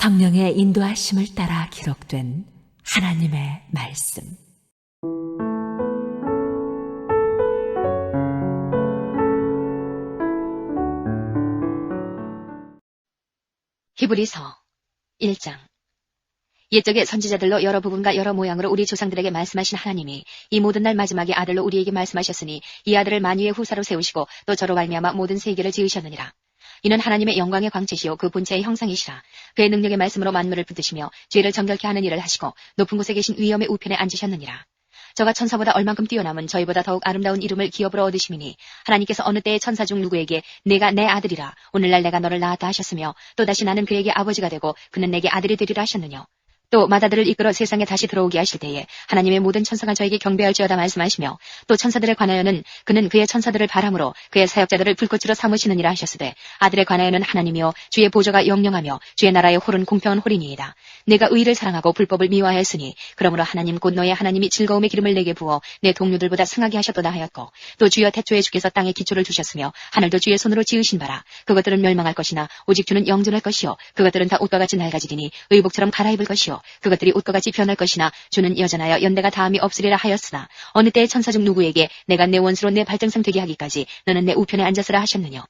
성령의 인도하심을 따라 기록된 하나님의 말씀. 히브리서 1장. 옛적의 선지자들로 여러 부분과 여러 모양으로 우리 조상들에게 말씀하신 하나님이 이 모든 날 마지막에 아들로 우리에게 말씀하셨으니 이 아들을 만유의 후사로 세우시고 또 저로 말미암아 모든 세계를 지으셨느니라. 이는 하나님의 영광의 광채시요 그 본체의 형상이시라. 그의 능력의 말씀으로 만물을 붙드시며 죄를 정결케 하는 일을 하시고 높은 곳에 계신 위엄의 우편에 앉으셨느니라. 저가 천사보다 얼만큼 뛰어남은 저희보다 더욱 아름다운 이름을 기업으로 얻으심이니 하나님께서 어느 때의 천사 중 누구에게 내가 내 아들이라 오늘날 내가 너를 낳았다 하셨으며 또다시 나는 그에게 아버지가 되고 그는 내게 아들이 되리라 하셨느뇨. 또 마다들을 이끌어 세상에 다시 들어오게 하실 때에 하나님의 모든 천사가 저에게 경배할지어다 말씀하시며 또 천사들에 관하여는 그는 그의 천사들을 바람으로 그의 사역자들을 불꽃으로 삼으시느니라 하셨으되 아들에 관하여는 하나님이요 주의 보좌가 영영하며 주의 나라의 홀은 공평한 홀이니이다. 내가 의를 사랑하고 불법을 미워하였으니 그러므로 하나님 곧 너의 하나님이 즐거움의 기름을 내게 부어 내 동료들보다 승하게 하셨도다 하였고 또 주여 태초에 주께서 땅에 기초를 두셨으며 하늘도 주의 손으로 지으신 바라. 그것들은 멸망할 것이나 오직 주는 영존할 것이요 그것들은 다 옷과 같이 낡아지리니 의복처럼 갈아입을 것이요 그것들이 옷과 같이 변할 것이나 주는 여전하여 연대가 다함이 없으리라 하였으나 어느 때의 천사 중 누구에게 내가 내 원수로 내 발등상 되게 하기까지 너는 내 우편에 앉았으라 하셨느뇨.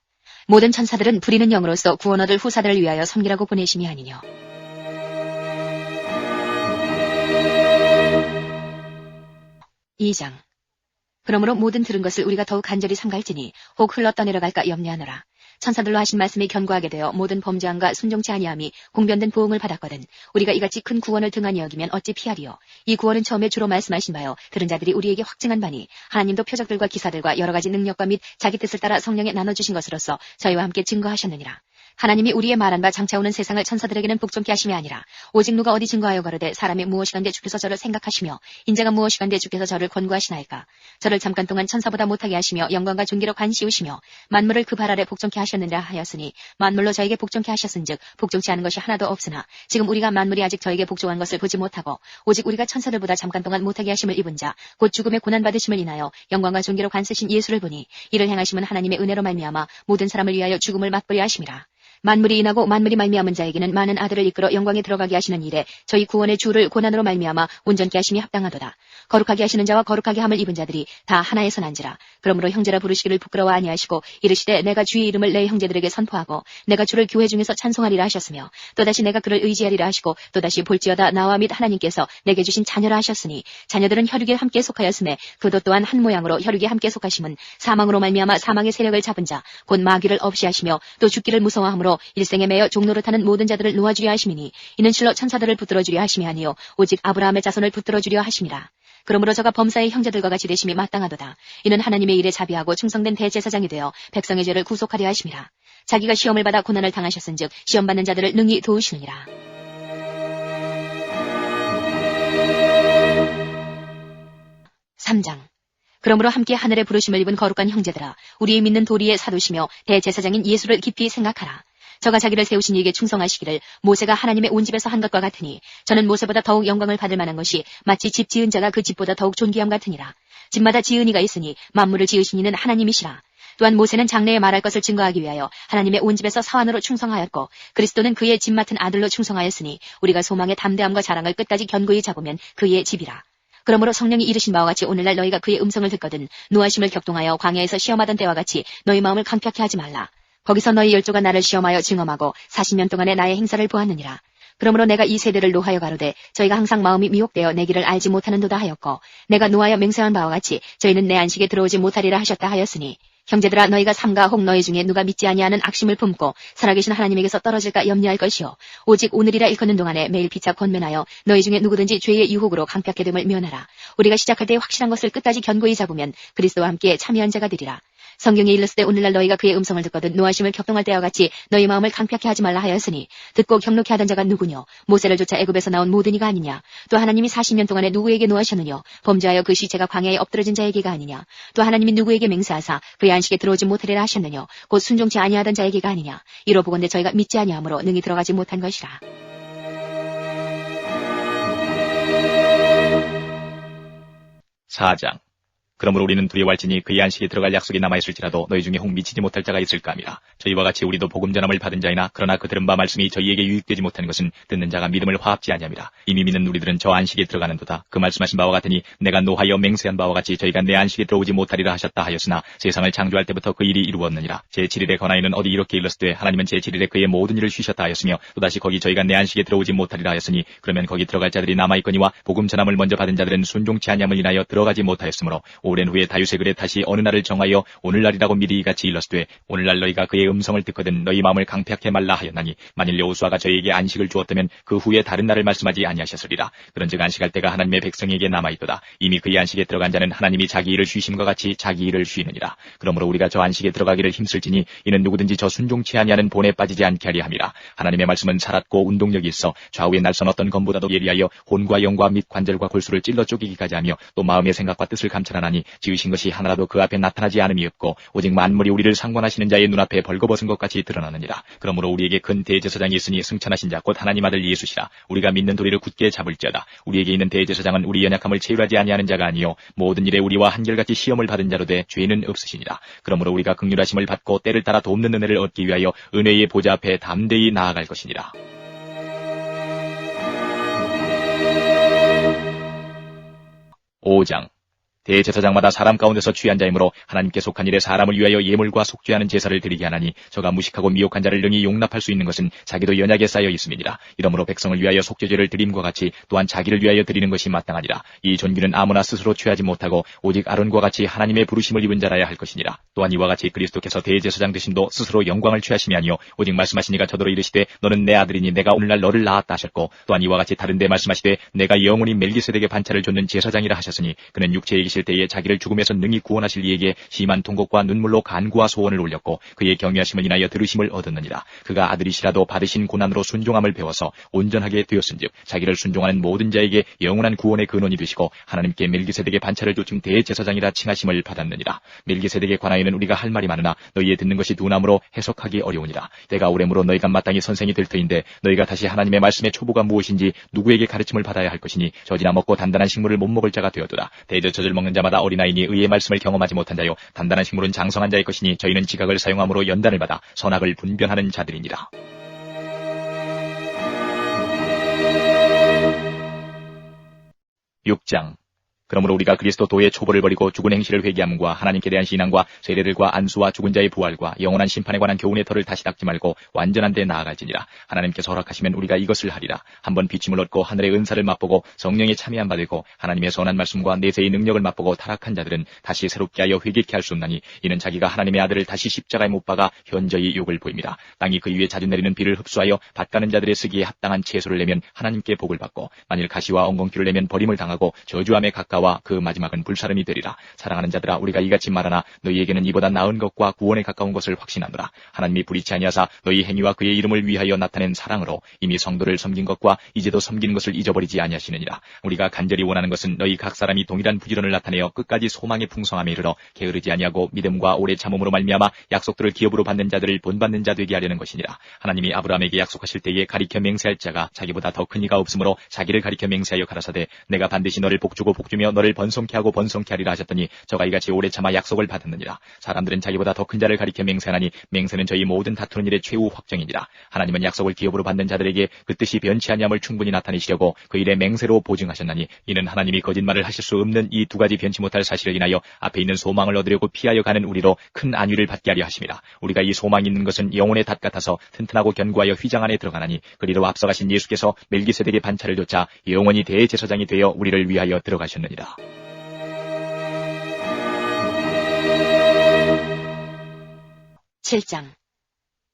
모든 천사들은 부리는 영으로서 구원 얻을 후사들을 위하여 섬기라고 보내심이 아니뇨. 이 장. 그러므로 모든 들은 것을 우리가 더욱 간절히 삼갈지니 혹 흘러 떠내려갈까 염려하노라. 천사들로 하신 말씀이 견고하게 되어 모든 범죄함과 순종치 아니함이 공변된 보응을 받았거든 우리가 이같이 큰 구원을 등한히 여기면 어찌 피하리요. 이 구원은 처음에 주로 말씀하신 바요 들은 자들이 우리에게 확증한 바니 하나님도 표적들과 기사들과 여러 가지 능력과 및 자기 뜻을 따라 성령에 나눠주신 것으로서 저희와 함께 증거하셨느니라. 하나님이 우리의 말한 바 장차 오는 세상을 천사들에게는 복종케 하심이 아니라 오직 누가 어디 증거하여 가로되 사람이 무엇이간데 주께서 저를 생각하시며 인자가 무엇이간데 주께서 저를 권고하시나이까. 저를 잠깐 동안 천사보다 못하게 하시며 영광과 존귀로 관씌우시며 만물을 그 발 아래 복종케 하셨느니라 하였으니 만물로 저에게 복종케 하셨은즉 복종치 않은 것이 하나도 없으나 지금 우리가 만물이 아직 저에게 복종한 것을 보지 못하고 오직 우리가 천사들보다 잠깐 동안 못하게 하심을 입은 자 곧 죽음의 고난받으심을 인하여 영광과 존귀로 관쓰신 예수를 보니 이를 행하심은 하나님의 은혜로 말미암아 모든 사람을 위하여 죽음을 맛보려 하심이라. 만물이 인하고 만물이 말미암은 자에게는 많은 아들을 이끌어 영광에 들어가게 하시는 일에 저희 구원의 주를 고난으로 말미암아 온전케 하심이 합당하도다. 거룩하게 하시는 자와 거룩하게 함을 입은 자들이 다 하나에서 난지라. 그러므로 형제라 부르시기를 부끄러워 아니하시고 이르시되 내가 주의 이름을 내 형제들에게 선포하고 내가 주를 교회 중에서 찬송하리라 하셨으며 또다시 내가 그를 의지하리라 하시고 또다시 볼지어다 나와 및 하나님께서 내게 주신 자녀라 하셨으니 자녀들은 혈육에 함께 속하였음에 그도 또한 한 모양으로 혈육에 함께 속하심은 사망으로 말미암아 사망의 세력을 잡은 자 곧 마귀를 없이 하시며 또 죽기를 무서워함으로 일생에 매여 종노릇하는 모든 자들을 놓아주려 하심이니 이는 실로 천사들을 붙들어주려 하심이 아니요 오직 아브라함의 자손을 붙들어주려 하심이라. 그러므로 저가 범사의 형제들과 같이 되심이 마땅하도다. 이는 하나님의 일에 자비하고 충성된 대제사장이 되어 백성의 죄를 구속하려 하심이라. 자기가 시험을 받아 고난을 당하셨은즉 시험받는 자들을 능히 도우시느니라. (3장) 그러므로 함께 하늘의 부르심을 입은 거룩한 형제들아 우리의 믿는 도리의 사도시며 대제사장인 예수를 깊이 생각하라. 저가 자기를 세우신 이에게 충성하시기를 모세가 하나님의 온 집에서 한 것과 같으니 저는 모세보다 더욱 영광을 받을 만한 것이 마치 집 지은 자가 그 집보다 더욱 존귀함 같으니라. 집마다 지은 이가 있으니 만물을 지으신 이는 하나님이시라. 또한 모세는 장래에 말할 것을 증거하기 위하여 하나님의 온 집에서 사환으로 충성하였고 그리스도는 그의 집 맡은 아들로 충성하였으니 우리가 소망의 담대함과 자랑을 끝까지 견고히 잡으면 그의 집이라. 그러므로 성령이 이르신 바와 같이 오늘날 너희가 그의 음성을 듣거든 노하심을 격동하여 광야에서 시험하던 때와 같이 너희 마음을 강팍케 하지 말라. 거기서 너희 열조가 나를 시험하여 증험하고 40년 동안에 나의 행사를 보았느니라. 그러므로 내가 이 세대를 노하여 가로되 저희가 항상 마음이 미혹되어 내 길을 알지 못하는도다 하였고 내가 노하여 맹세한 바와 같이 저희는 내 안식에 들어오지 못하리라 하셨다 하였으니 형제들아 너희가 삼가 혹 너희 중에 누가 믿지 아니하는 악심을 품고 살아계신 하나님에게서 떨어질까 염려할 것이요 오직 오늘이라 일컫는 동안에 매일 피차 권면하여 너희 중에 누구든지 죄의 유혹으로 강팍게 됨을 면하라. 우리가 시작할 때 확실한 것을 끝까지 견고히 잡으면 그리스도와 함께 참여한 자가 되리라. 성경에 일렀을 때 오늘날 너희가 그의 음성을 듣거든 노하심을 격동할 때와 같이 너희 마음을 강팍케 하지 말라 하였으니 듣고 경록케 하던 자가 누구뇨 모세를 쫓아 애굽에서 나온 모든 이가 아니냐. 또 하나님이 40년 동안에 누구에게 노하셨느뇨 범죄하여 그 시체가 광야에 엎드러진 자에게가 아니냐. 또 하나님이 누구에게 맹세하사 그의 안식에 들어오지 못하리라 하셨느뇨 곧 순종치 아니하던 자에게가 아니냐. 이로 보건대 저희가 믿지 아니하므로 능히 들어가지 못한 것이라. 4장 그러므로 우리는 두려워할지니 그의 안식에 들어갈 약속이 남아있을지라도 너희 중에 혹 미치지 못할 자가 있을까 함이라. 저희와 같이 우리도 복음 전함을 받은 자이나 그러나 그 들은 바 말씀이 저희에게 유익되지 못하는 것은 듣는 자가 믿음을 화합지 아니함이라. 이미 믿는 우리들은 저 안식에 들어가는도다. 그 말씀하신 바와 같으니 내가 노하여 맹세한 바와 같이 저희가 내 안식에 들어오지 못하리라 하셨다 하였으나 세상을 창조할 때부터 그 일이 이루었느니라. 제7일에 권하여는 어디 이렇게 일렀으되 하나님은 제7일에 그의 모든 일을 쉬셨다 하였으며 또다시 거기 저희가 내 안식에 들어오지 못하리라 하였으니 그러면 거기 들어갈 자들이 남아있거니와 복음 전함을 먼저 받은 자들은 순종치 아니함을 인하여 들어가지 못하였으므로 오랜 후에 다윗의 글에 다시 어느 날을 정하여 오늘날이라고 미리 같이 일렀으되 오늘날 너희가 그의 음성을 듣거든 너희 마음을 강폐하게 말라 하였나니 만일 여호수아가 저희에게 안식을 주었다면 그 후에 다른 날을 말씀하지 아니하셨으리라. 그런즉 안식할 때가 하나님의 백성에게 남아있도다. 이미 그의 안식에 들어간 자는 하나님이 자기 일을 쉬심과 같이 자기 일을 쉬느니라. 그러므로 우리가 저 안식에 들어가기를 힘쓸지니 이는 누구든지 저 순종치 아니하는 본에 빠지지 않게 하리 함이라. 하나님의 말씀은 살았고 운동력이 있어 좌우에 날선 어떤 검보다도 예리하여 혼과 영과 및 관절과 골수를 찔러 쪼개기까지 하며 또 마음의 생각과 뜻을 감찰하나니 지으신 것이 하나라도 그 앞에 나타나지 않음이 없고 오직 만물이 우리를 상관하시는 자의 눈앞에 벌거벗은 것 같이 드러나느니라. 그러므로 우리에게 큰 대제사장이 있으니 승천하신 자 곧 하나님 아들 예수시라. 우리가 믿는 도리를 굳게 잡을지어다. 우리에게 있는 대제사장은 우리 연약함을 체휼하지 아니하는 자가 아니요 모든 일에 우리와 한결같이 시험을 받은 자로 돼 죄는 없으시니라. 그러므로 우리가 긍휼하심을 받고 때를 따라 돕는 은혜를 얻기 위하여 은혜의 보좌 앞에 담대히 나아갈 것이니라. 5장 대제사장마다 사람 가운데서 취한 자이므로 하나님께 속한 일에 사람을 위하여 예물과 속죄하는 제사를 드리게 하나니 저가 무식하고 미혹한 자를 능히 용납할 수 있는 것은 자기도 연약에 쌓여 있음이니라. 이러므로 백성을 위하여 속죄제를 드림과 같이 또한 자기를 위하여 드리는 것이 마땅하니라. 이 존귀는 아무나 스스로 취하지 못하고 오직 아론과 같이 하나님의 부르심을 입은 자라야 할 것이니라. 또한 이와 같이 그리스도께서 대제사장 되심도 스스로 영광을 취하심이 아니요 오직 말씀하시니가 저더러 이르시되 너는 내 아들이니 내가 오늘날 너를 낳았다 하셨고 또한 이와 같이 다른 데 말씀하시되 내가 영원히 멜기세덱의 반차를 좇는 제사장이라 하셨으니 그는 육체에 계실 때에 자기를 죽음에서 능히 구원하실 이에게 심한 통곡과 눈물로 간구와 소원을 올렸고 그의 경외하심을 인하여 들으심을 얻었느니라. 그가 아들이시라도 받으신 고난으로 순종함을 배워서 온전하게 되었은즉 자기를 순종하는 모든 자에게 영원한 구원의 근원이 되시고 하나님께 멜기세덱의 반차를 좇은 대제사장이라 칭하심을 받았느니라. 멜기세덱에 관하여는 우리가 할 말이 많으나 너희의 듣는 것이 둔함으로 해석하기 어려우니라. 때가 오래므로 너희가 마땅히 선생이 될 터인데 너희가 다시 하나님의 말씀의 초보가 무엇인지 누구에게 가르침을 받아야 할 것이니 저지나 먹고 단단한 식물을 못 먹을 자가 되어도다. 대저젖을 먹는 자마다 어린아이니 의의 말씀을 경험하지 못한 자요 단단한 식물은 장성한 자의 것이니 저희는 지각을 사용함으로 연단을 받아 선악을 분별하는 자들이니라. 6장 그러므로 우리가 그리스도 도의 초보를 버리고 죽은 행실을 회개함과 하나님께 대한 신앙과 세례들과 안수와 죽은 자의 부활과 영원한 심판에 관한 교훈의 털을 다시 닦지 말고 완전한 데 나아갈지니라. 하나님께서 허락하시면 우리가 이것을 하리라. 한번 비침을 얻고 하늘의 은사를 맛보고 성령에 참여한 바 되고 하나님의 선한 말씀과 내세의 능력을 맛보고 타락한 자들은 다시 새롭게 하여 회개케 할 수 없나니 이는 자기가 하나님의 아들을 다시 십자가에 못 박아 현저히 욕을 보입니다. 땅이 그 위에 자주 내리는 비를 흡수하여 밭 가는 자들의 쓰기에 합당한 채소를 내면 하나님께 복을 받고 만일 가시와 엉겅퀴를 내면 버림을 당하고 저주함에 가까워 그 마지막은 불사름이 되리라. 사랑하는 자들아 우리가 이같이 말하나 너희에게는 이보다 나은 것과 구원에 가까운 것을 확신하노라. 하나님이 불의치 아니하사 너희 행위와 그의 이름을 위하여 나타낸 사랑으로 이미 성도를 섬긴 것과 이제도 섬기는 것을 잊어버리지 아니하시느니라. 우리가 간절히 원하는 것은 너희 각 사람이 동일한 부지런을 나타내어 끝까지 소망의 풍성함에 이르러 게으르지 아니하고 믿음과 오래 참음으로 말미암아 약속들을 기업으로 받는 자들을 본받는 자 되게 하려는 것이니라. 하나님이 아브라함에게 약속하실 때에 가리켜 맹세할 자가 자기보다 더 큰 이가 없으므로 자기를 가리켜 맹세하여 가라사대 내가 반드시 너를 복주고 복주며 너를 번성케 하고 번성케 하리라 하셨더니 저가 이같이 오래 참아 약속을 받았느니라. 사람들은 자기보다 더 큰 자를 가리켜 맹세하나니 맹세는 저희 모든 다투는 일의 최후 확정이니라. 하나님은 약속을 기업으로 받는 자들에게 그 뜻이 변치 아니함을 충분히 나타내시려고 그 일에 맹세로 보증하셨나니 이는 하나님이 거짓말을 하실 수 없는 이 두 가지 변치 못할 사실을 인하여 앞에 있는 소망을 얻으려고 피하여 가는 우리로 큰 안위를 받게 하려 하심이라. 우리가 이 소망이 있는 것은 영혼의 닷 같아서 튼튼하고 견고하여 휘장 안에 들어가나니 그리로 앞서가신 예수께서 멜기세덱의 반차를 좇아 영원히 대제사장이 되어 우리를 위하여 들어가셨느니라. 7장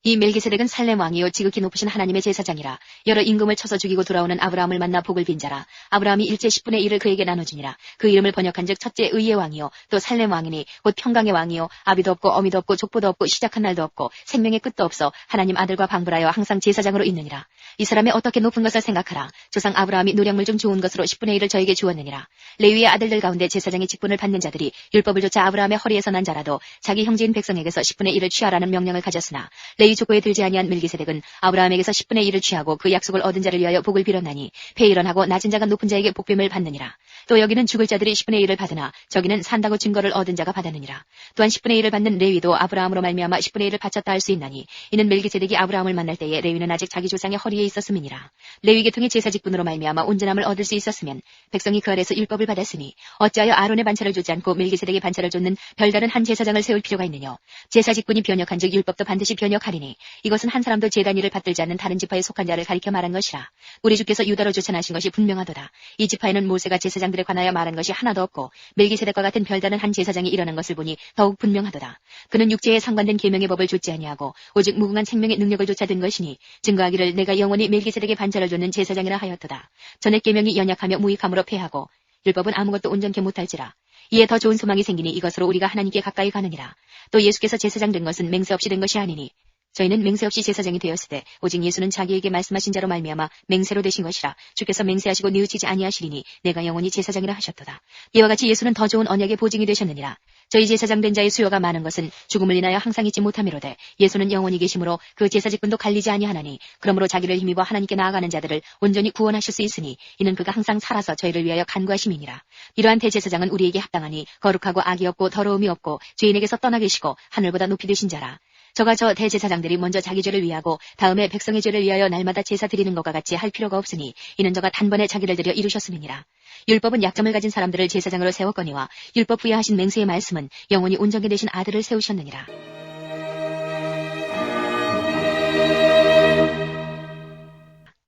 이 멜기세덱은 살렘 왕이요 지극히 높으신 하나님의 제사장이라. 여러 임금을 쳐서 죽이고 돌아오는 아브라함을 만나 복을 빈 자라. 아브라함이 일제 10분의 1을 그에게 나눠주니라. 그 이름을 번역한즉 첫째 의의 왕이요 또 살렘 왕이니 곧 평강의 왕이요 아비도 없고 어미도 없고 족보도 없고 시작한 날도 없고 생명의 끝도 없어 하나님 아들과 방불하여 항상 제사장으로 있느니라. 이 사람이 어떻게 높은 것을 생각하라. 조상 아브라함이 노량물 중 좋은 것으로 10분의 1을 저에게 주었느니라. 레위의 아들들 가운데 제사장의 직분을 받는 자들이 율법을 좇아 아브라함의 허리에서 난 자라도 자기 형제인 백성에게서 10분의 1을 취하라는 명령을 가졌으나 레위 그의 족보에 들지 아니한 멜기세덱은 아브라함에게서 10분의 1을 취하고 그 약속을 얻은 자를 위하여 복을 빌었나니 폐일언하고 낮은 자가 높은 자에게 복됨을 받느니라. 또 여기는 죽을 자들이 10분의 1을 받으나 저기는 산다고 증거를 얻은 자가 받았느니라. 또한 10분의 1을 받는 레위도 아브라함으로 말미암아 10분의 1을 바쳤다 할 수 있나니 이는 멜기세덱이 아브라함을 만날 때에 레위는 아직 자기 조상의 허리에 있었음이니라. 레위 계통의 제사 직분으로 말미암아 온전함을 얻을 수 있었으면 백성이 그 아래서 율법을 받았으니 어찌하여 아론의 반차를 줬지 않고 멜기세덱의 반차를 줬는 별다른 한 제사장을 세울 필요가 있느냐. 제사 직분이 변역한즉 율법도 반드시 변역하리니 이것은 한 사람도 제단 일을 받들지 않는 다른 지파에 속한 자를 가리켜 말한 것이라. 우리 주께서 유다로 쫓아나신 것이 분명하도다. 이 지파에는 모세가 제사장들에 관하여 말한 것이 하나도 없고 멜기세덱과 같은 별다른 한 제사장이 일어난 것을 보니 더욱 분명하도다. 그는 육체에 상관된 계명의 법을 좇지 아니하고 오직 무궁한 생명의 능력을 좇아 든 것이니 증거하기를 내가 영원히 멜기세덱의 반차를 줬는 제사장이라 하였도다. 전에 계명이 연약하며 무익함으로 패하고 율법은 아무것도 온전케 못할지라. 이에 더 좋은 소망이 생기니 이것으로 우리가 하나님께 가까이 가느니라. 또 예수께서 제사장 된 것은 맹세 없이 된 것이 아니니 저희는 맹세 없이 제사장이 되었을 때 오직 예수는 자기에게 말씀하신 자로 말미암아 맹세로 되신 것이라. 주께서 맹세하시고 뉘우치지 아니하시리니 내가 영원히 제사장이라 하셨도다. 이와 같이 예수는 더 좋은 언약의 보증이 되셨느니라. 저희 제사장 된 자의 수요가 많은 것은 죽음을 인하여 항상 잊지 못함이로되 예수는 영원히 계심으로 그 제사 직분도 갈리지 아니하나니 그러므로 자기를 힘입어 하나님께 나아가는 자들을 온전히 구원하실 수 있으니 이는 그가 항상 살아서 저희를 위하여 간구하심이니라. 이러한 대제사장은 우리에게 합당하니 거룩하고 악이 없고 더러움이 없고 죄인에게서 떠나 계시고 하늘보다 높이 되신 자라. 저가 저 대제사장들이 먼저 자기 죄를 위하고 다음에 백성의 죄를 위하여 날마다 제사 드리는 것과 같이 할 필요가 없으니 이는 저가 단번에 자기를 들여 이루셨음이니라. 율법은 약점을 가진 사람들을 제사장으로 세웠거니와 율법 후에 하신 맹세의 말씀은 영원히 온전히 되신 아들을 세우셨느니라.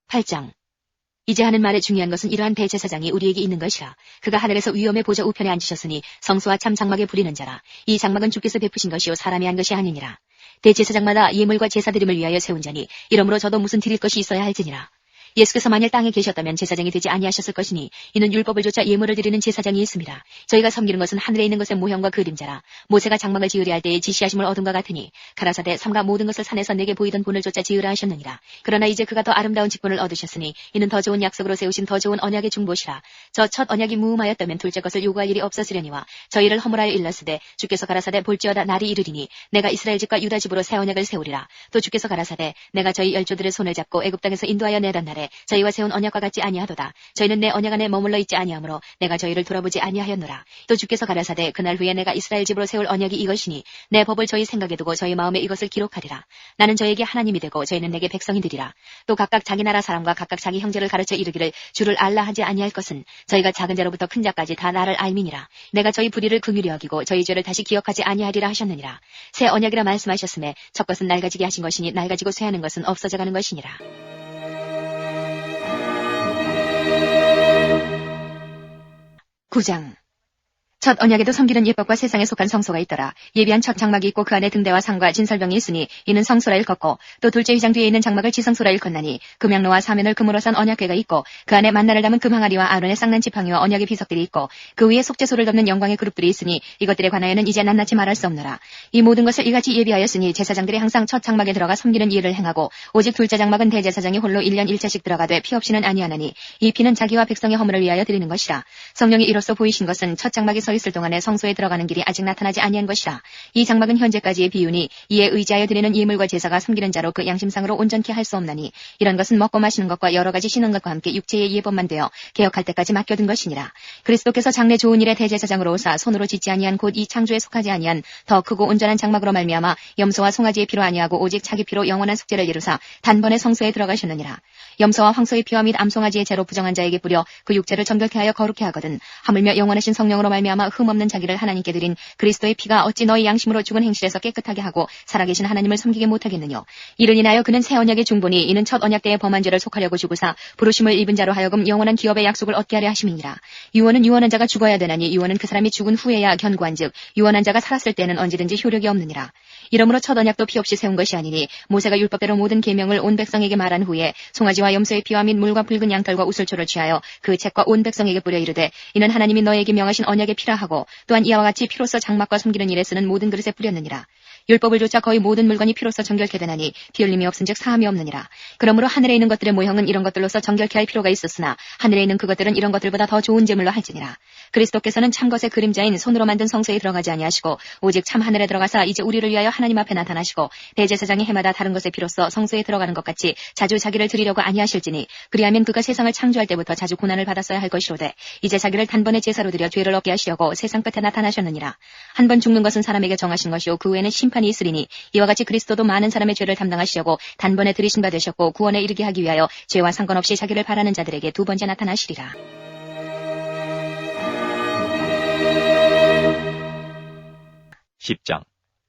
8장. 이제 하는 말의 중요한 것은 이러한 대제사장이 우리에게 있는 것이라. 그가 하늘에서 위엄의 보좌 우편에 앉으셨으니 성소와 참 장막에 부리는 자라. 이 장막은 주께서 베푸신 것이요 사람이 한 것이 아니니라. 대제사장마다 예물과 제사 드림을 위하여 세운 자니 이러므로 저도 무슨 드릴 것이 있어야 할지니라. 예수께서 만일 땅에 계셨다면 제사장이 되지 아니하셨을 것이니 이는 율법을 좇아 예물을 드리는 제사장이 있습니다. 저희가 섬기는 것은 하늘에 있는 것의 모형과 그림자라. 모세가 장막을 지으려 할 때에 지시하심을 얻은과 같으니 가라사대 삼가 모든 것을 산에서 내게 보이던 본을 좇아 지으라 하셨느니라. 그러나 이제 그가 더 아름다운 직분을 얻으셨으니 이는 더 좋은 약속으로 세우신 더 좋은 언약의 중보시라. 저 첫 언약이 무음하였다면 둘째 것을 요구할 일이 없었으려니와 저희를 허물하여 일렀으되 주께서 가라사대 볼지어다 날이 이르리니 내가 이스라엘 집과 유다 집으로 새 언약을 세우리라. 또 주께서 가라사대 내가 저희 열조들의 손을 잡고 애굽 땅에서 인도하여 내던 날에 저희와 세운 언약과 같지 아니하도다. 저희는 내 언약 안에 머물러 있지 아니하므로 내가 저희를 돌아보지 아니하였노라. 또 주께서 가라사대 그날 후에 내가 이스라엘 집으로 세울 언약이 이것이니 내 법을 저희 생각에 두고 저희 마음에 이것을 기록하리라. 나는 저에게 하나님이 되고 저희는 내게 백성이 되리라. 또 각각 자기 나라 사람과 각각 자기 형제를 가르쳐 이르기를 주를 알라 하지 아니할 것은 저희가 작은 자로부터 큰 자까지 다 나를 알미니라. 내가 저희 불의를 긍휼히 여기고 저희 죄를 다시 기억하지 아니하리라 하셨느니라. 새 언약이라 말씀하셨음에 첫 것은 낡아지게 하신 것이니 낡아지고 쇠하는 것은 없어져가는 것이니라. 9장. 첫 언약에도 섬기는 예법과 세상에 속한 성소가 있더라. 예비한 첫 장막이 있고 그 안에 등대와 상과 진설병이 있으니 이는 성소라 일컫고 또 둘째 휘장 뒤에 있는 장막을 지성소라 일컫나니 금양로와 사면을 금으로 싼 언약궤가 있고 그 안에 만나를 담은 금항아리와 아론의 쌍난 지팡이와 언약의 비석들이 있고 그 위에 속죄소를 덮는 영광의 그룹들이 있으니 이것들에 관하여는 이제 낱낱이 말할 수 없노라. 이 모든 것을 이같이 예비하였으니 제사장들이 항상 첫 장막에 들어가 섬기는 일을 행하고 오직 둘째 장막은 대제사장이 홀로 1년 1차씩 들어가되 피 없이는 아니하나니 이 피는 자기와 백성의 허물을 위하여 드리는 것이라. 성령이 이로써 보이신 것은 첫 장막에 서 있을 동안에 성소에 들어가는 길이 아직 나타나지 아니한 것이라. 이 장막은 현재까지의 비유니 이에 의지하여 드리는 예물과 제사가 섬기는 자로 그 양심상으로 온전케 할 수 없나니 이런 것은 먹고 마시는 것과 여러 가지 쉬는 것과 함께 육체의 예법만 되어 개혁할 때까지 맡겨둔 것이니라. 그리스도께서 장래 좋은 일의 대제사장으로 오사 손으로 짓지 아니한 곧 이 창조에 속하지 아니한 더 크고 온전한 장막으로 말미암아 염소와 송아지의 피로 아니하고 오직 자기 피로 영원한 숙제를 이루사 단번에 성소에 들어가셨느니라. 염소와 황소의 피와 및 암송아지의 죄로 부정한 자에게 뿌려 그 육체를 정결케 하여 거룩케 하거든 하물며 영원하신 성령으로 말미암아 흠없는 자기를 하나님께 드린 그리스도의 피가 어찌 너희 양심으로 죽은 행실에서 깨끗하게 하고 살아계신 하나님을 섬기게 못하겠느냐. 이를 인하여 그는 새 언약의 중보니 이는 첫 언약 때의 범한 죄를 속하려고 죽으사 부르심을 입은 자로 하여금 영원한 기업의 약속을 얻게 하려 하심이니라. 유언은 유언한 자가 죽어야 되나니 유언은 그 사람이 죽은 후에야 견고한즉 유언한 자가 살았을 때는 언제든지 효력이 없느니라. 이러므로 첫 언약도 피 없이 세운 것이 아니니 모세가 율법대로 모든 계명을 온 백성에게 말한 후에 송아지와 염소의 피와 및 물과 붉은 양털과 우슬초를 취하여 그 책과 온 백성에게 뿌려 이르되 이는 하나님이 너에게 명하신 언약의 피라 하고 또한 이와 같이 피로써 장막과 섬기는 일에 쓰는 모든 그릇에 뿌렸느니라. 율법을 조차 거의 모든 물건이 피로써 정결케 되나니 피 흘림이 없은즉 사함이 없느니라. 그러므로 하늘에 있는 것들의 모형은 이런 것들로서 정결케 할 필요가 있었으나 하늘에 있는 그것들은 이런 것들보다 더 좋은 제물로 할지니라. 그리스도께서는 참 것의 그림자인 손으로 만든 성소에 들어가지 아니하시고 오직 참 하늘에 들어가사 이제 우리를 위하여 하나님 앞에 나타나시고 대제사장이 해마다 다른 것의 피로써 성소에 들어가는 것 같이 자주 자기를 드리려고 아니하실지니 그리하면 그가 세상을 창조할 때부터 자주 고난을 받았어야 할 것이로되 이제 자기를 단번에 제사로 드려 죄를 얻게 하시려고 세상 끝에 나타나셨느니라. 한 번 죽는 것은 사람에게 정하신 것이요 그 후에는 심판이 있으리니 이와 같이 그리스도도 많은 사람의 죄를 담당하시려고 단번에 들이신 바 되셨고 구원에 이르게 하기 위하여 죄와 상관없이 자기를 바라는 자들에게 두 번째 나타나시리라. 10장.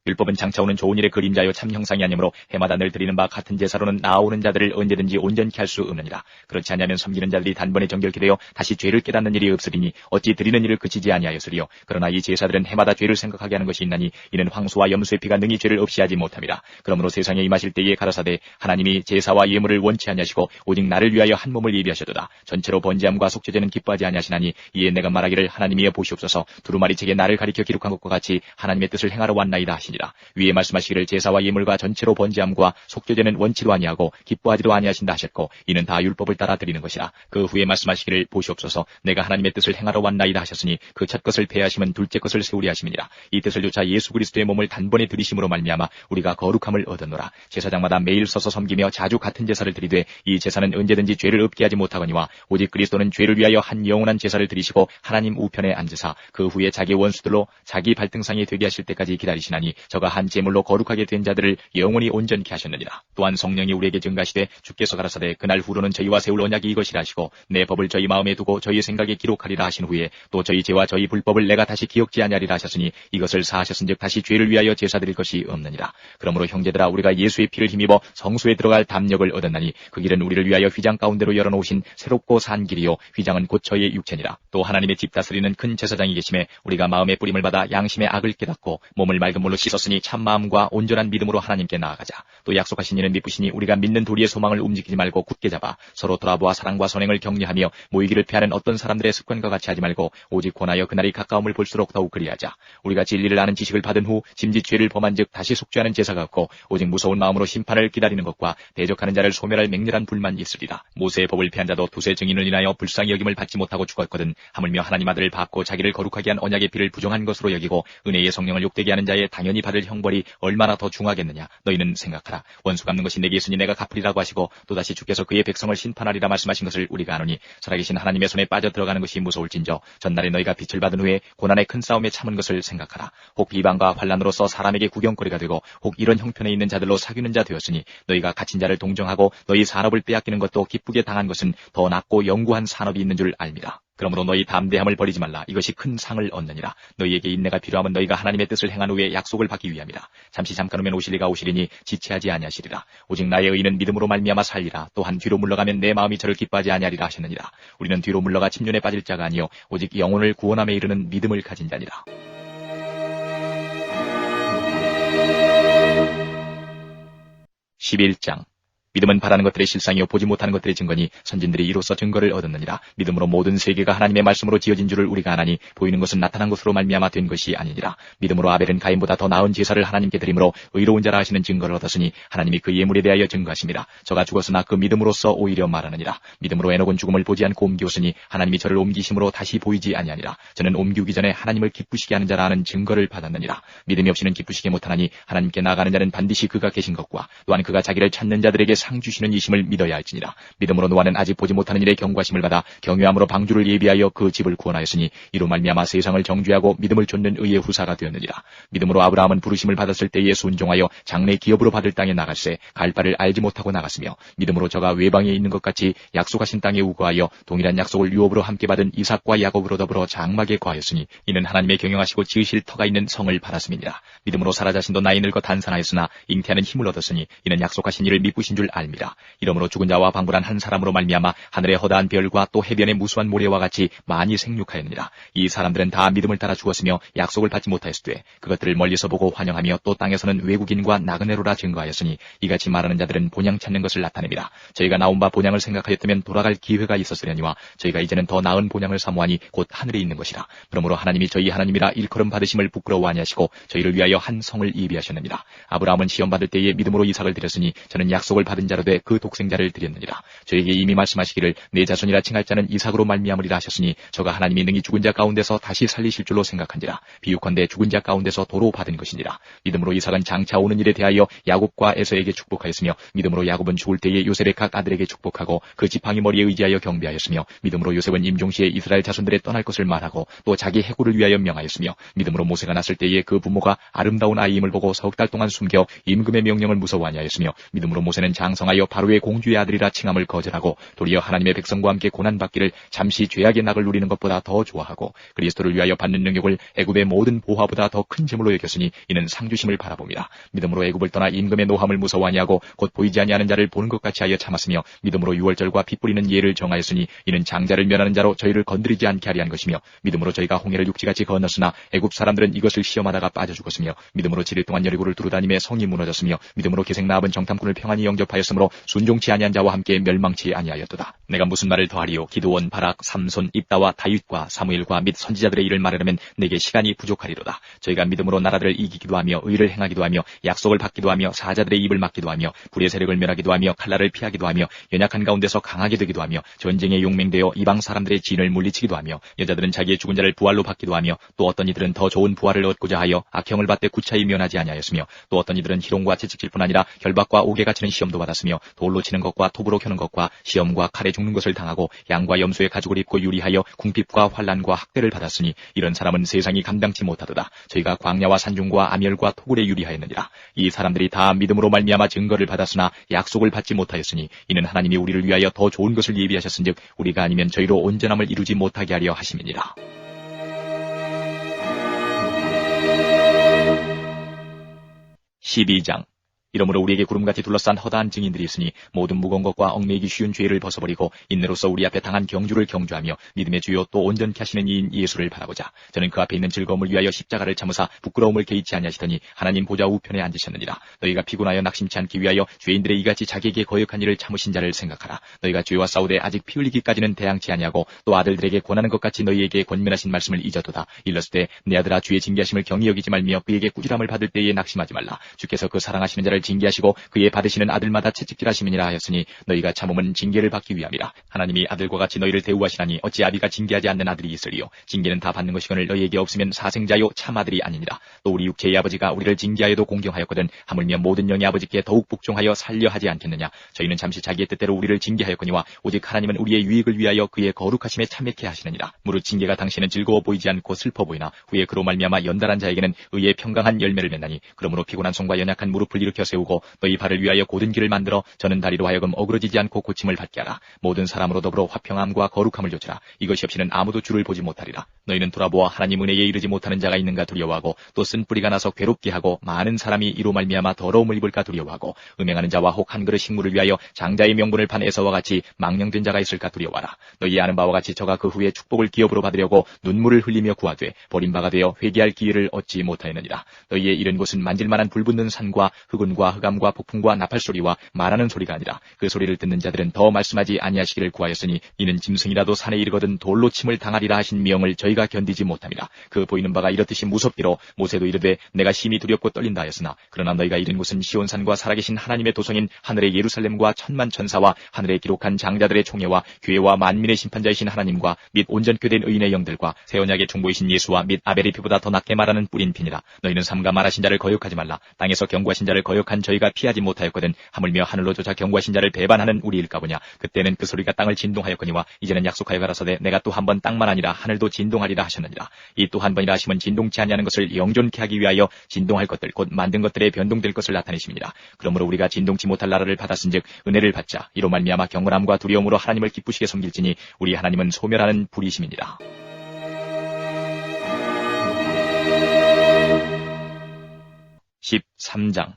율법은 장차 오는 좋은 일의 그림자요 참 형상이 아니므로 해마다 늘 드리는 바 같은 제사로는 나아오는 자들을 언제든지 온전케 할 수 없느니라. 그렇지 않으면 섬기는 자들이 단번에 정결케 되어 다시 죄를 깨닫는 일이 없으리니 어찌 드리는 일을 그치지 아니하였으리요. 그러나 이 제사들은 해마다 죄를 생각하게 하는 것이 있나니 이는 황소와 염소의 피가 능히 죄를 없이 하지 못함이라. 그러므로 세상에 임하실 때에 가라사대 하나님이 제사와 예물을 원치 아니하시고 오직 나를 위하여 한 몸을 예비하셨도다. 전체로 번제함과 속죄제는 기뻐하지 아니하시나니 이에 내가 말하기를 하나님이여 보시옵소서 두루마리 책에 나를 가리켜 기록한 것과 같이 하나님의 뜻을 행하러 왔나이다 하시니라. 위에 말씀하시기를 제사와 예물과 전체로 번제함과 속죄제는 원치도 아니하고 기뻐하지도 아니하신다 하셨고 이는 다 율법을 따라 드리는 것이라. 그 후에 말씀하시기를 보시옵소서 내가 하나님의 뜻을 행하러 왔나이다 하셨으니 그 첫 것을 폐하심은 둘째 것을 세우리 하심이니라. 이 뜻을 조차 예수 그리스도의 몸을 단번에 드리심으로 말미암아 우리가 거룩함을 얻었노라. 제사장마다 매일 서서 섬기며 자주 같은 제사를 드리되 이 제사는 언제든지 죄를 없게 하지 못하거니와 오직 그리스도는 죄를 위하여 한 영원한 제사를 드리시고 하나님 우편에 앉으사 그 후에 자기 원수들로 자기 발등상이 되게 하실 때까지 기다리시나니 저가 한 제물로 거룩하게 된 자들을 영원히 온전케 하셨느니라. 또한 성령이 우리에게 증가하시되 주께서 가라사대 그날 후로는 저희와 세울 언약이 이것이라 하시고 내 법을 저희 마음에 두고 저희 생각에 기록하리라 하신 후에 또 저희 죄와 저희 불법을 내가 다시 기억지 아니하리라 하셨으니 이것을 사하셨은즉 다시 죄를 위하여 제사 드릴 것이 없느니라. 그러므로 형제들아 우리가 예수의 피를 힘입어 성소에 들어갈 담력을 얻었나니 그 길은 우리를 위하여 휘장 가운데로 열어놓으신 새롭고 산 길이요 휘장은 곧 저희의 육체니라. 또 하나님의 집 다스리는 큰 제사장이 계심에 우리가 마음의 뿌림을 받아 양심의 악을 깨닫고 몸을 맑은 물로 씻었으니 참 마음과 온전한 믿음으로 하나님께 나아가자. 또 약속하신 이는 미쁘시니 우리가 믿는 도리의 소망을 움직이지 말고 굳게 잡아 서로 돌아보아 사랑과 선행을 격려하며 모이기를 피하는 어떤 사람들의 습관과 같이 하지 말고 오직 권하여 그날이 가까움을 볼수록 더욱 그리하자. 우리가 진리를 아는 지식을 받은 후 짐짓 죄를 범한즉 다시 속죄하는 제사가 없고 오직 무서운 마음으로 심판을 기다리는 것과 대적하는 자를 소멸할 맹렬한 불만 있으리라. 모세의 법을 피한 자도 두세 증인을 인하여 불쌍히 여김을 받지 못하고 죽었거든 하물며 하나님 아들을 받고 자기를 거룩하게 한 언약의 피를 부정한 것으로 여기고 은혜의 성령을 욕되게 하는 자의 당연히 받을 형벌이 얼마나 더 중하겠느냐. 너희는 생각하라. 원수 갚는 것이 내게 있으니 내가 갚으리라고 하시고 또다시 주께서 그의 백성을 심판하리라 말씀하신 것을 우리가 아노니 살아계신 하나님의 손에 빠져 들어가는 것이 무서울진저 전날에 너희가 빛을 받은 후에 고난의 큰 싸움에 참은 것을 생각하라. 혹 비방과 환난으로서 사람에게 구경거리가 되고 혹 이런 형편에 있는 자들로 사귀는 자 되었으니 너희가 갇힌 자를 동정하고 너희 산업을 빼앗기는 것도 기쁘게 당한 것은 더 낫고 영구한 산업이 있는 줄 알미라. 그러므로 너희 담대함을 버리지 말라. 이것이 큰 상을 얻느니라. 너희에게 인내가 필요하면 너희가 하나님의 뜻을 행한 후에 약속을 받기 위함이라. 잠깐 후면 오실 이가 오시리니 지체하지 아니하시리라. 오직 나의 의는 믿음으로 말미암아 살리라. 또한 뒤로 물러가면 내 마음이 저를 기뻐하지 아니하리라 하셨느니라. 우리는 뒤로 물러가 침륜에 빠질 자가 아니요 오직 영혼을 구원함에 이르는 믿음을 가진 자니라. 11장. 믿음은 바라는 것들의 실상이요 보지 못하는 것들의 증거니 선진들이 이로써 증거를 얻었느니라. 믿음으로 모든 세계가 하나님의 말씀으로 지어진 줄을 우리가 아나니 보이는 것은 나타난 것으로 말미암아 된 것이 아니니라. 믿음으로 아벨은 가인보다 더 나은 제사를 하나님께 드림으로 의로운 자라 하시는 증거를 얻었으니 하나님이 그 예물에 대하여 증거하심이라. 저가 죽었으나 그 믿음으로써 오히려 말하느니라. 믿음으로 에녹은 죽음을 보지 않고 옮기었으니 하나님이 저를 옮기심으로 다시 보이지 아니하니라. 저는 옮기기 전에 하나님을 기쁘시게 하는 자라 하는 증거를 받았느니라. 믿음이 없이는 기쁘시게 못하나니 하나님께 나아가는 자는 반드시 그가 계신 것과 또한 그가 자기를 찾는 자들에게 상 주시는 이심을 믿어야 할지니라. 믿음으로 노아는 아직 보지 못하는 일에 경고하심을 받아 경외함으로 방주를 예비하여 그 집을 구원하였으니 이로 말미암아 세상을 정죄하고 믿음을 좇는 의의 후사가 되었느니라. 믿음으로 아브라함은 부르심을 받았을 때에 순종하여 장래 기업으로 받을 땅에 나갈새 갈 바를 알지 못하고 나갔으며 믿음으로 저가 외방에 있는 것 같이 약속하신 땅에 우거하여 동일한 약속을 유업으로 함께 받은 이삭과 야곱으로 더불어 장막에 거하였으니 이는 하나님의 경영하시고 지으실 터가 있는 성을 바랐음이니라. 믿음으로 사라 자신도 나이 늙어 단산하였으나 잉태하는 힘을 얻었으니 이는 약속하신 이를 미쁘신 줄 알미라. 이러므로 죽은 자와 방불한 한 사람으로 말미암아 하늘의 허다한 별과 또 해변의 무수한 모래와 같이 많이 생육하였느니라. 이 사람들은 다 믿음을 따라 죽었으며 약속을 받지 못하였으되 그것들을 멀리서 보고 환영하며 또 땅에서는 외국인과 나그네로라 증거하였으니 이같이 말하는 자들은 본향 찾는 것을 나타냅니다. 저희가 나온 바 본향을 생각하였다면 돌아갈 기회가 있었으려니와 저희가 이제는 더 나은 본향을 사모하니 곧 하늘에 있는 것이라. 그러므로 하나님이 저희 하나님이라 일컬음 받으심을 부끄러워 아니하시고 저희를 위하여 한 성을 예비하셨느니라. 아브라함은 시험 받을 때에 믿음으로 이삭을 드렸으니 저는 약속을 받은 자로 돼 그 독생자를 드렸느니라. 저에게 이미 말씀하시기를 내 자손이라 칭할 자는 이삭으로 말미암으리라 하셨으니 저가 하나님이 능히 죽은 자 가운데서 다시 살리실 줄로 생각한지라. 비유컨대 죽은 자 가운데서 도로 받은 것이니라. 믿음으로 이삭은 장차 오는 일에 대하여 야곱과 에서에게 축복하였으며 믿음으로 야곱은 죽을 때에 요셉의 각 아들에게 축복하고 그 지팡이 머리에 의지하여 경배하였으며 믿음으로 요셉은 임종시에 이스라엘 자손들의 떠날 것을 말하고 또 자기 해고를 위하여 명하였으며 믿음으로 모세가 났을 때에 그 부모가 아름다운 아이임을 보고 석 달 동안 숨겨 임금의 명령을 무서워 아니하였으며 믿음으로 모세는 장성하여 바로의 공주의 아들이라 칭함을 거절하고 도리어 하나님의 백성과 함께 고난받기를 잠시 죄악의 낙을 누리는 것보다 더 좋아하고 그리스도를 위하여 받는 능력을 애굽의 모든 보화보다 더 큰 재물로 여겼으니 이는 상주심을 바라봅니다. 믿음으로 애굽을 떠나 임금의 노함을 무서워 아니하고 곧 보이지 아니하는 자를 보는 것 같이 하여 참았으며 믿음으로 유월절과 피 뿌리는 예를 정하였으니 이는 장자를 면하는 자로 저희를 건드리지 않게 하리 한 것이며 믿음으로 저희가 홍해를 육지같이 건넜으나 애굽 사람들은 이것을 시험하다가 빠져 죽었으며 믿음으로 7일 동안 여리고를 두루다니며 성이 무너졌으며 믿음으로 기생나합은 정탐꾼을 평안히 영접하였으므로 순종치 아니한 자와 함께 멸망치 아니하였도다. 내가 무슨 말을 더하리요? 기드온, 바락, 삼손, 입다와 다윗과 사무엘과 및 선지자들의 일을 말하려면 내게 시간이 부족하리로다. 저희가 믿음으로 나라들을 이기기도 하며 의를 행하기도 하며 약속을 받기도 하며 사자들의 입을 막기도 하며 불의 세력을 멸하기도 하며 칼날을 피하기도 하며 연약한 가운데서 강하게 되기도 하며 전쟁에 용맹되어 이방 사람들의 진을 물리치기도 하며 여자들은 자기의 죽은 자를 부활로 받기도 하며 또 어떤 이들은 더 좋은 부활을 얻고자 하여 악형을 받되 구차히 면하지 아니하였으며 또 어떤 이들은 희롱과 채찍질 뿐 아니라 결박과 옥에가 치는 시험도 받았으며 돌로 치는 것과 톱으로 켜는 것과 시험과 칼에 죽는 것을 당하고 양과 염소의 가죽을 입고 유리하여 궁핍과 환난과 학대를 받았으니 이런 사람은 세상이 감당치 못하도다. 저희가 광야와 산중과 암열과 토굴에 유리하였느니라. 이 사람들이 다 믿음으로 말미암아 증거를 받았으나 약속을 받지 못하였으니 이는 하나님이 우리를 위하여 더 좋은 것을 예비하셨은즉 우리가 아니면 저희로 온전함을 이루지 못하게 하려 하심이니라. 12장. 이러므로 우리에게 구름같이 둘러싼 허다한 증인들이 있으니 모든 무거운 것과 얽매이기 쉬운 죄를 벗어버리고 인내로서 우리 앞에 당한 경주를 경주하며 믿음의 주요 또 온전케 하시는 이인 예수를 바라보자. 저는 그 앞에 있는 즐거움을 위하여 십자가를 참으사 부끄러움을 개의치 아니하시더니 하나님 보좌 우편에 앉으셨느니라. 너희가 피곤하여 낙심치 않기 위하여 죄인들의 이같이 자기에게 거역한 일을 참으신 자를 생각하라. 너희가 죄와 싸우되 아직 피 흘리기까지는 대항치 아니하고 또 아들들에게 권하는 것 같이 너희에게 권면하신 말씀을 잊어도다. 일렀을 때 내 아들아 주의 징계하심을 경히 여기지 말며 그에게 꾸지람을 받을 때에 낙심하지 말라. 주께서 그 사랑하시는 자를 징계하시고 그의 받으시는 아들마다 채찍질하심이니라 하였으니 너희가 참음은 징계를 받기 위함이라. 하나님이 아들과 같이 너희를 대우하시나니 어찌 아비가 징계하지 않는 아들이 있으리요. 징계는 다 받는 것이거늘 너희에게 없으면 사생자요 참 아들이 아니니라. 또 우리 육체의 아버지가 우리를 징계하여도 공경하였거든 하물며 모든 영의 아버지께 더욱 복종하여 살려 하지 않겠느냐. 저희는 잠시 자기의 뜻대로 우리를 징계하였거니와 오직 하나님은 우리의 유익을 위하여 그의 거룩하심에 참여케 하시느니라. 무릇 징계가 당시에는 즐거워 보이지 않고 슬퍼 보이나 후에 그로 말미암아 연달한 자에게는 의의 평강한 열매를 맺나니 그러므로 피곤한 손과 연약한 무릎을 일으켜 세우고 너희 발을 위하여 곧은 길을 만들어 저는 다리로 하여금 어그러지지 않고 고침을 받게 하라. 모든 사람으로 더불어 화평함과 거룩함을 좇으라. 이것이 없이는 아무도 주를 보지 못하리라. 너희는 돌아보아 하나님 은혜에 이르지 못하는 자가 있는가 두려워하고 또 쓴 뿌리가 나서 괴롭게 하고 많은 사람이 이로 말미암아 더러움을 입을까 두려워하고 음행하는 자와 혹 한 그릇 식물을 위하여 장자의 명분을 판 에서와 같이 망령된 자가 있을까 두려워하라. 너희 아는 바와 같이 저가 그 후에 축복을 기업으로 받으려고 눈물을 흘리며 구하되 버림바가 되어 회개할 기회를 얻지 못하였느니라. 너희의 이른 곳은 만질만한 불붙는 산과 흑운과 흑암과 폭풍과 나팔소리와 말하는 소리가 아니라 그 소리를 듣는 자들은 더 말씀하지 아니하시기를 구하였으니 이는 짐승이라도 산에 이르거든 돌로 침을 당하리라 하신 명을 저희가 견디지 못함이라. 그 보이는 바가 이렇듯이 무섭기로 모세도 이르되 내가 심히 두렵고 떨린다 하였으나 그러나 너희가 이른 곳은 시온산과 살아계신 하나님의 도성인 하늘의 예루살렘과 천만 천사와 하늘에 기록한 장자들의 총회와 교회와 만민의 심판자이신 하나님과 및 온전케 된 의인의 영들과 새 언약의 중보이신 예수와 및 아벨의 피보다 더 낫게 말하는 뿌린 피니라. 너희는 삼가 말하신 자를 거역하지 말라. 땅에서 경고하신 자를 거역한 저희가 피하지 못하였거든 하물며 하늘로 조차 경고하신 자를 배반하는 우리일까 보냐. 그때는 그 소리가 땅을 진동하였거니와 이제는 약속하여 가라사대 내가 또 한 번 땅만 아니라 하늘도 진동하리라 하셨느니라. 이 또 한 번이라 하심은 진동치 아니하는 것을 영존케 하기 위하여 진동할 것들 곧 만든 것들에 변동될 것을 나타내심이니라. 그러므로 우리가 진동치 못할 나라를 받았은즉 은혜를 받자. 이로 말미암아 경건함과 두려움으로 하나님을 기쁘시게 섬길지니 우리 하나님은 소멸하는 불이심이니라. 13장.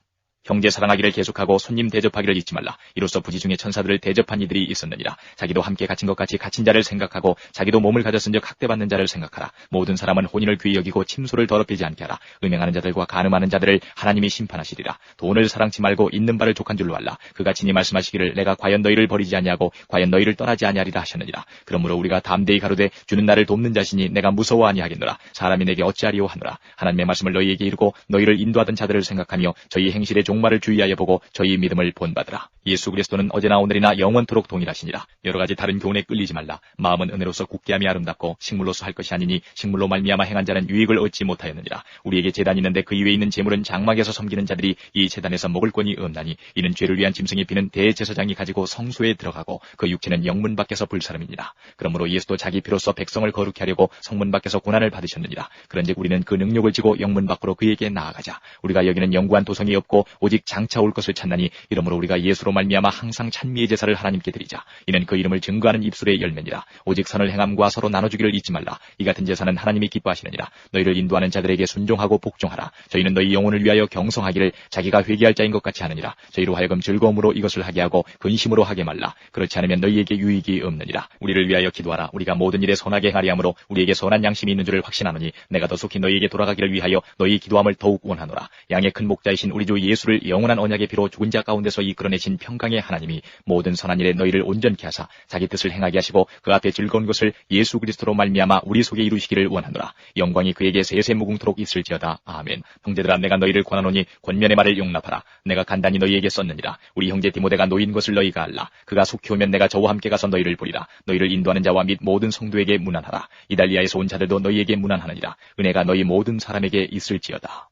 형제 사랑하기를 계속하고 손님 대접하기를 잊지 말라. 이로써 부지 중에 천사들을 대접한 이들이 있었느니라. 자기도 함께 갇힌 것 같이 갇힌 자를 생각하고 자기도 몸을 가졌은즉 학대받는 자를 생각하라. 모든 사람은 혼인을 귀히 여기고 침소를 더럽히지 않게 하라. 음행하는 자들과 간음하는 자들을 하나님이 심판하시리라. 돈을 사랑치 말고 있는 바를 족한 줄로 알라. 그가 친히 말씀하시기를 내가 과연 너희를 버리지 아니하고 과연 너희를 떠나지 아니하리라 하셨느니라. 그러므로 우리가 담대히 가로되 주는 나를 돕는 자시니 내가 무서워 아니하겠노라. 사람이 내게 어찌하리오 하노라. 하나님의 말씀을 너희에게 이르고 너희를 인도하던 자들을 생각하며 저희 행실의 종말을 주의하여 보고 저희 믿음을 본받으라. 예수 그리스도는 어제나 오늘이나 영원토록 동일하시니라. 여러 가지 다른 교훈에 끌리지 말라. 마음은 은혜로서 굳게함이 아름답고 식물로서 할 것이 아니니 식물로 말미암아 행한 자는 유익을 얻지 못하였느니라. 우리에게 제단이 있는데 그 이외에 있는 제물은 장막에서 섬기는 자들이 이 제단에서 먹을 권이 없나니 이는 죄를 위한 짐승이 비는 대제사장이 가지고 성소에 들어가고 그 육체는 영문 밖에서 불사름이니라. 그러므로 예수도 자기 피로써 백성을 거룩히 하려고 성문 밖에서 고난을 받으셨느니라. 그런즉 우리는 그 능력을 지고 영문 밖으로 그에게 나아가자. 우리가 여기는 영구한 도성이 없고 오직 장차 올 것을 찾나니 이러므로 우리가 예수로 말미암아 항상 찬미의 제사를 하나님께 드리자. 이는 그 이름을 증거하는 입술의 열매니라. 오직 선을 행함과 서로 나눠주기를 잊지 말라. 이 같은 제사는 하나님이 기뻐하시느니라. 너희를 인도하는 자들에게 순종하고 복종하라. 저희는 너희 영혼을 위하여 경성하기를 자기가 회개할 자인 것 같이 하느니라. 저희로 하여금 즐거움으로 이것을 하게 하고 근심으로 하게 말라. 그렇지 않으면 너희에게 유익이 없느니라. 우리를 위하여 기도하라. 우리가 모든 일에 선하게 행하리 하므로 우리에게 선한 양심이 있는 줄을 확신하노니 내가 더 속히 너희에게 돌아가기를 위하여 너희 기도함을 더욱 원하노라. 양의 큰 목자이신 우리 주 예수를 영원한 언약의 피로 죽은 자 가운데서 이끌어내신 평강의 하나님이 모든 선한 일에 너희를 온전케 하사 자기 뜻을 행하게 하시고 그 앞에 즐거운 것을 예수 그리스도로 말미암아 우리 속에 이루시기를 원하노라. 영광이 그에게 세세 무궁토록 있을지어다. 아멘. 형제들아 내가 너희를 권하노니 권면의 말을 용납하라. 내가 간단히 너희에게 썼느니라. 우리 형제 디모데가 노인 것을 너희가 알라. 그가 속히 오면 내가 저와 함께 가서 너희를 보리라. 너희를 인도하는 자와 및 모든 성도에게 문안하라. 이달리아에서 온 자들도 너희에게 문안하느니라. 은혜가 너희 모든 사람에게 있을지어다.